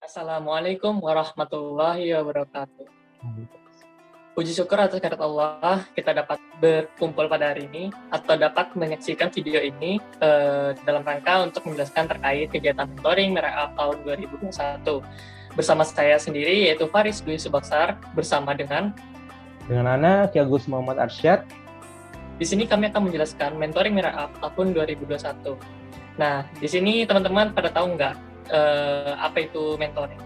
Assalamualaikum warahmatullahi wabarakatuh. Puji syukur atas kehadirat Allah, kita dapat berkumpul pada hari ini atau dapat menyaksikan video ini dalam rangka untuk menjelaskan terkait kegiatan mentoring Merah tahun 2021. Bersama saya sendiri yaitu Faris Dwi Subaksar bersama dengan Ana Ki Agus Muhammad Arsyad. Di sini kami akan menjelaskan mentoring Merah tahun 2021. Nah, di sini teman-teman pada tahu nggak apa itu mentoring?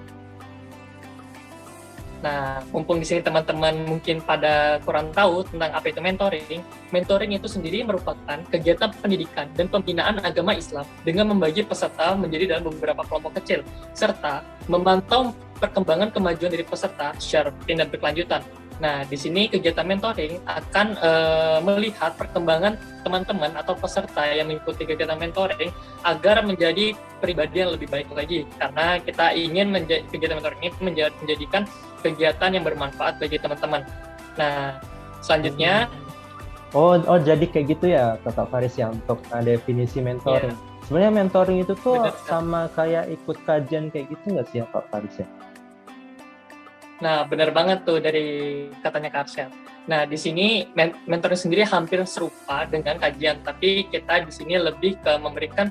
Nah, mumpung di sini teman-teman mungkin pada kurang tahu tentang apa itu mentoring. Mentoring itu sendiri merupakan kegiatan pendidikan dan pembinaan agama Islam dengan membagi peserta menjadi dalam beberapa kelompok kecil, serta memantau perkembangan kemajuan dari peserta secara rutin dan berkelanjutan. Nah, di sini kegiatan mentoring akan melihat perkembangan teman-teman atau peserta yang mengikuti kegiatan mentoring agar menjadi pribadi yang lebih baik lagi. Karena kita ingin kegiatan mentoring ini menjadikan kegiatan yang bermanfaat bagi teman-teman. Nah, selanjutnya Jadi kayak gitu ya Kak Faris ya untuk definisi mentoring. Yeah. Sebenarnya mentoring itu tuh sama kayak ikut kajian kayak gitu nggak sih ya Kak Faris ya? Nah, benar banget tuh dari katanya Kak Arsyad. Nah, di sini mentoring sendiri hampir serupa dengan kajian, tapi kita di sini lebih ke memberikan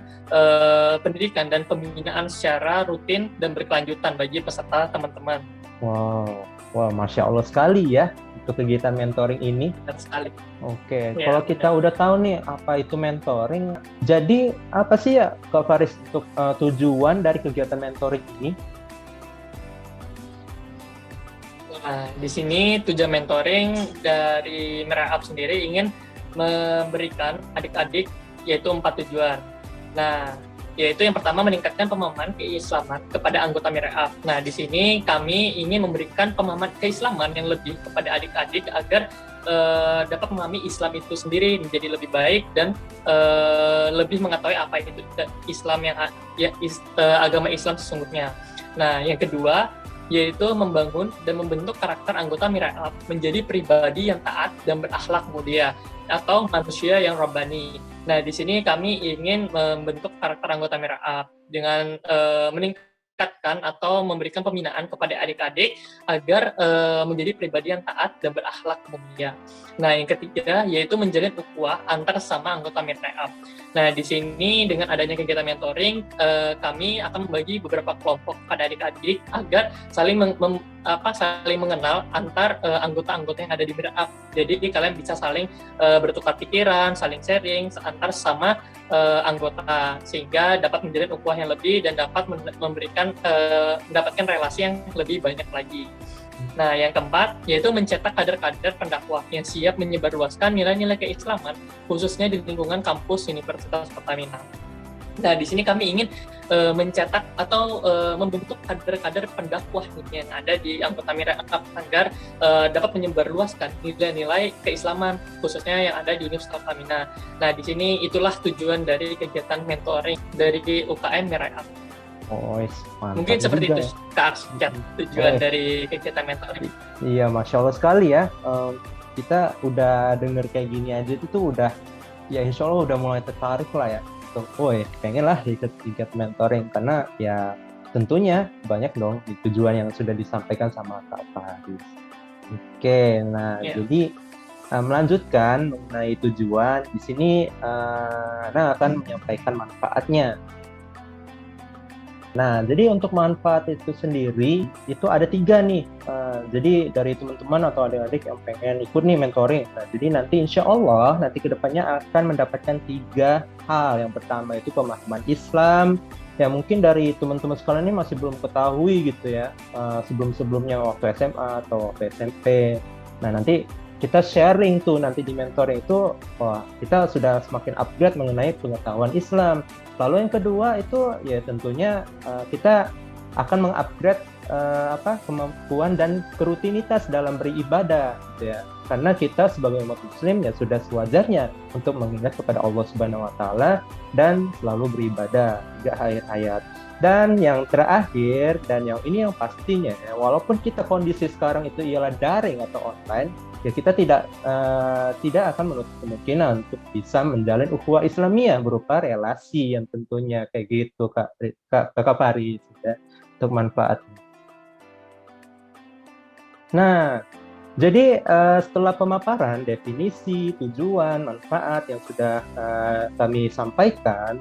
pendidikan dan pembinaan secara rutin dan berkelanjutan bagi peserta teman-teman. Wow, Masya Allah sekali ya untuk kegiatan mentoring ini. Benar sekali. Oke, ya, kalau kita udah tahu nih apa itu mentoring, jadi apa sih ya Kak Faris untuk tujuan dari kegiatan mentoring ini? Nah, di sini tujuan mentoring dari Merah Up sendiri ingin memberikan adik-adik yaitu 4 tujuan. Nah, yaitu yang pertama meningkatkan pemahaman keislaman kepada anggota Merah Up. Nah, di sini kami ingin memberikan pemahaman keislaman yang lebih kepada adik-adik agar dapat memahami Islam itu sendiri menjadi lebih baik dan lebih mengetahui apa itu Islam agama Islam sesungguhnya. Nah, yang kedua yaitu membangun dan membentuk karakter anggota Merah Up menjadi pribadi yang taat dan berakhlak mulia atau manusia yang rabbani. Nah, di sini kami ingin membentuk karakter anggota Merah Up dengan meningkatkan atau memberikan pembinaan kepada adik-adik agar menjadi pribadi yang taat dan berakhlak mulia. Nah, yang ketiga yaitu menjalin ukhuwah antar sama anggota Merah Up. Nah, di sini dengan adanya kegiatan mentoring, kami akan membagi beberapa kelompok pada adik-adik agar saling mengenal antar anggota-anggota yang ada di Merah Up. Jadi kalian bisa saling bertukar pikiran, saling sharing antar sama anggota sehingga dapat menjalin ukhuwah yang lebih dan dapat mendapatkan relasi yang lebih banyak lagi. Nah, yang keempat yaitu mencetak kader-kader pendakwah yang siap menyebarluaskan nilai-nilai keislaman khususnya di lingkungan kampus Universitas Pertamina. Nah, di sini kami ingin mencetak atau membentuk kader-kader pendakwah yang ada di anggota Merah Up agar dapat menyebarluaskan nilai-nilai keislaman khususnya yang ada di Universitas Pertamina. Nah, di sini itulah tujuan dari kegiatan mentoring dari UKM Merah Up. Mungkin seperti itu Kak Arsyad tujuan dari kegiatan mentoring. Iya, Masya Allah sekali ya. Kita udah denger kayak gini aja itu tuh udah ya insya Allah udah mulai tertarik lah ya. Pengen lah ikut mentoring karena ya tentunya banyak dong tujuan yang sudah disampaikan sama Kak Faris. Oke, nah jadi melanjutkan mengenai tujuan di sini Ana akan menyampaikan manfaatnya. Nah, jadi untuk manfaat itu sendiri, itu ada 3 nih. Jadi dari teman-teman atau adik-adik yang pengen ikut nih mentoring. Nah, jadi nanti insya Allah, nanti kedepannya akan mendapatkan 3 hal. Yang pertama itu pemahaman Islam, yang mungkin dari teman-teman sekalian ini masih belum ketahui gitu ya, sebelum-sebelumnya waktu SMA atau waktu SMP. Nah, nanti kita sharing tuh nanti di mentoring itu, kita sudah semakin upgrade mengenai pengetahuan Islam. Lalu yang kedua itu ya tentunya kita akan mengupgrade kemampuan dan kerutinitas dalam beribadah gitu ya. Karena kita sebagai umat muslim ya sudah sewajarnya untuk mengingat kepada Allah Subhanahu wa taala dan selalu beribadah. 3 ayat-ayat. Dan yang terakhir dan yang ini yang pastinya ya, walaupun kita kondisi sekarang itu ialah daring atau online, ya kita tidak akan menutup kemungkinan untuk bisa menjalin ukhuwah Islamiyah berupa relasi yang tentunya kayak gitu Kak Faris ya. untuk manfaatnya. Nah, jadi setelah pemaparan definisi, tujuan, manfaat yang sudah kami sampaikan,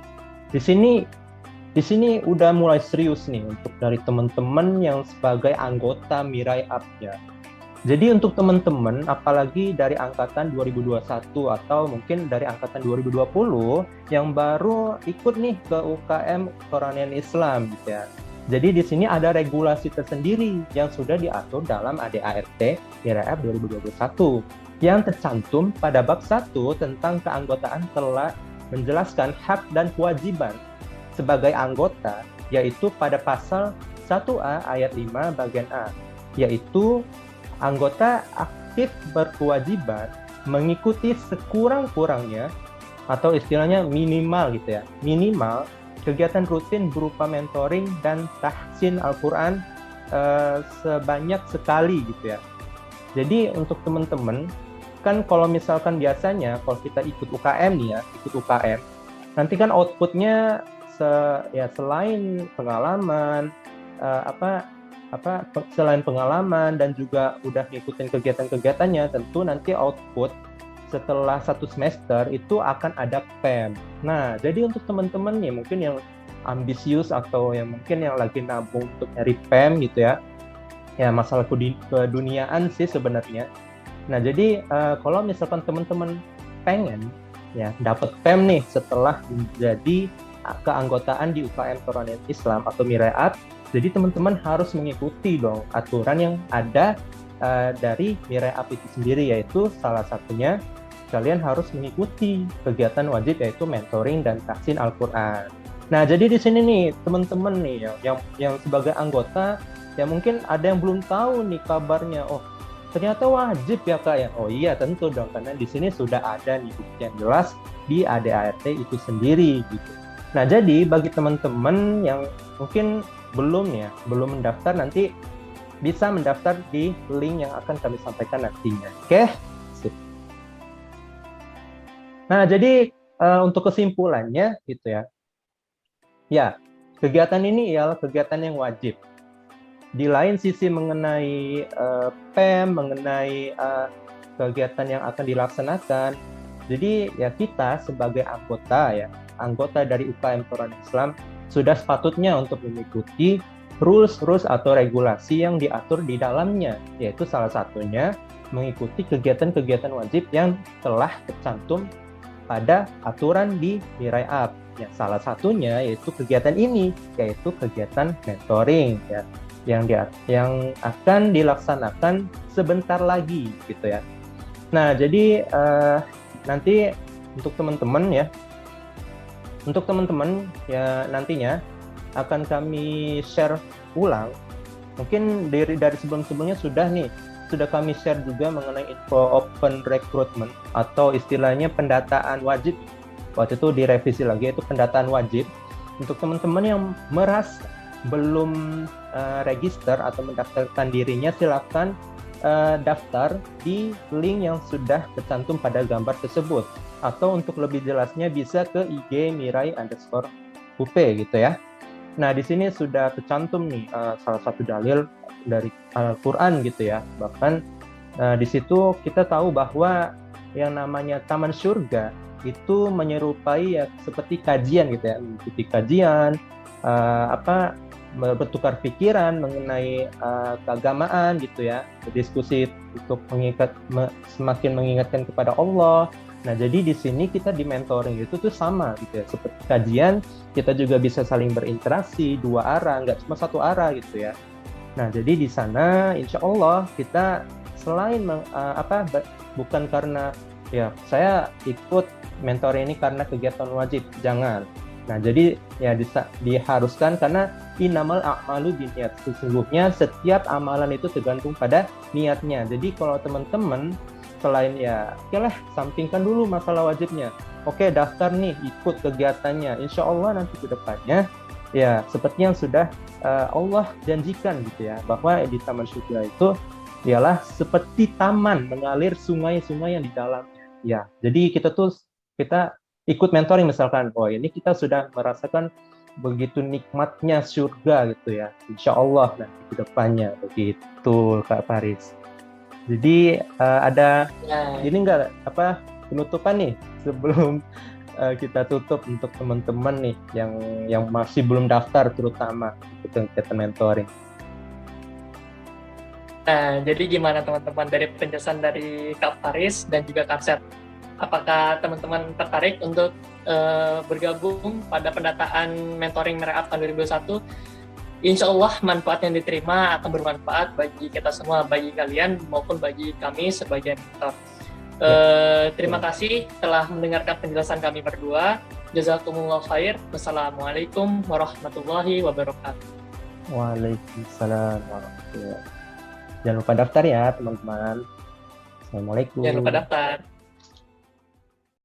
di sini udah mulai serius nih untuk dari teman-teman yang sebagai anggota Mirai Up ya. Jadi untuk teman-teman, apalagi dari angkatan 2021 atau mungkin dari angkatan 2020 yang baru ikut nih ke UKM Koranian Islam gitu ya. Jadi di sini ada regulasi tersendiri yang sudah diatur dalam ADART MIRAP 2021 yang tercantum pada bab 1 tentang keanggotaan telah menjelaskan hak dan kewajiban sebagai anggota, yaitu pada pasal 1A ayat 5 bagian A, yaitu anggota aktif berkewajiban mengikuti sekurang-kurangnya atau istilahnya minimal gitu ya, minimal kegiatan rutin berupa mentoring dan tahsin Al-Quran sebanyak sekali gitu ya. Jadi untuk teman-teman, kan kalau misalkan biasanya kalau kita ikut UKM nih ya, ikut UKM, nanti kan outputnya selain pengalaman, selain pengalaman dan juga udah ngikutin kegiatan-kegiatannya, tentu nanti output setelah 1 semester itu akan ada PEM. Nah, jadi untuk teman-teman nih mungkin yang ambisius atau yang mungkin yang lagi nabung untuk nyari PEM gitu ya, ya masalah keduniaan sih sebenarnya. Nah, jadi kalau misalkan teman-teman pengen ya dapat PEM nih setelah menjadi keanggotaan di UKM Koranian Islam atau Mirai Up, jadi teman-teman harus mengikuti dong aturan yang ada dari Mirai Up itu sendiri, yaitu salah satunya kalian harus mengikuti kegiatan wajib yaitu mentoring dan tahsin Al-Quran. Nah, jadi di sini nih teman-teman nih yang sebagai anggota, ya mungkin ada yang belum tahu nih kabarnya. Oh, ternyata wajib ya Kak ya. Oh iya tentu dong, karena di sini sudah ada nih bukti yang jelas di ADART itu sendiri gitu. Nah, jadi bagi teman-teman yang mungkin belum mendaftar, nanti bisa mendaftar di link yang akan kami sampaikan nantinya. Oke? Sip. Nah, jadi untuk kesimpulannya gitu ya. Ya, kegiatan ini ialah kegiatan yang wajib. Di lain sisi mengenai PEM, mengenai kegiatan yang akan dilaksanakan, jadi ya kita sebagai anggota dari UKM Koranian Islam sudah sepatutnya untuk mengikuti rules atau regulasi yang diatur di dalamnya, yaitu salah satunya mengikuti kegiatan-kegiatan wajib yang telah tercantum pada aturan di Mirai Up. Ya, salah satunya yaitu kegiatan ini, yaitu kegiatan mentoring ya, yang akan dilaksanakan sebentar lagi gitu ya. Nah, jadi nanti untuk teman-teman ya nantinya akan kami share ulang. Mungkin dari sebelum-sebelumnya sudah kami share juga mengenai info open recruitment atau istilahnya pendataan wajib. Waktu itu direvisi lagi, itu pendataan wajib. Untuk teman-teman yang merasa belum register atau mendaftarkan dirinya, silakan daftar di link yang sudah tercantum pada gambar tersebut. Atau untuk lebih jelasnya bisa ke IG Mirai_UP gitu ya. Nah, di sini sudah tercantum nih salah satu dalil dari Al-Quran gitu ya. Bahkan di situ kita tahu bahwa yang namanya taman surga itu menyerupai ya seperti kajian gitu ya, mengikuti kajian, bertukar pikiran mengenai keagamaan gitu ya, berdiskusi untuk semakin mengingatkan kepada Allah. Nah, jadi di sini kita di mentoring itu tuh sama gitu ya, seperti kajian, kita juga bisa saling berinteraksi dua arah, nggak cuma satu arah gitu ya. Nah, jadi di sana insya Allah kita selain bukan karena ya saya ikut mentoring ini karena kegiatan wajib, jangan. Nah, jadi ya diharuskan karena innamal a'malu binniyat, sesungguhnya setiap amalan itu tergantung pada niatnya. Jadi kalau teman-teman selain ya oke lah, sampingkan dulu masalah wajibnya, oke daftar nih, ikut kegiatannya, insya Allah nanti ke depannya ya seperti yang sudah Allah janjikan gitu ya, bahwa di taman surga itu ialah seperti taman mengalir sungai-sungai yang di dalamnya ya. Jadi kita ikut mentoring misalkan, oh ini kita sudah merasakan begitu nikmatnya surga gitu ya, insya Allah nanti ke depannya begitu Kak Faris. Jadi ada Nah, ini enggak apa penutupan nih sebelum kita tutup untuk teman-teman nih yang masih belum daftar terutama untuk kegiatan mentoring. nah, jadi gimana teman-teman dari penjelasan dari Kak Faris dan juga Kak Seth? Apakah teman-teman tertarik untuk bergabung pada pendataan mentoring Merah Up tahun 2021? Insya Allah manfaat yang diterima akan bermanfaat bagi kita semua, bagi kalian maupun bagi kami sebagai mentor. Terima kasih telah mendengarkan penjelasan kami berdua. Jazakumullah khair. Wassalamualaikum warahmatullahi wabarakatuh. Waalaikumsalam warahmatullahi wabarakatuh. Jangan lupa daftar ya teman-teman. Assalamualaikum. Jangan lupa daftar.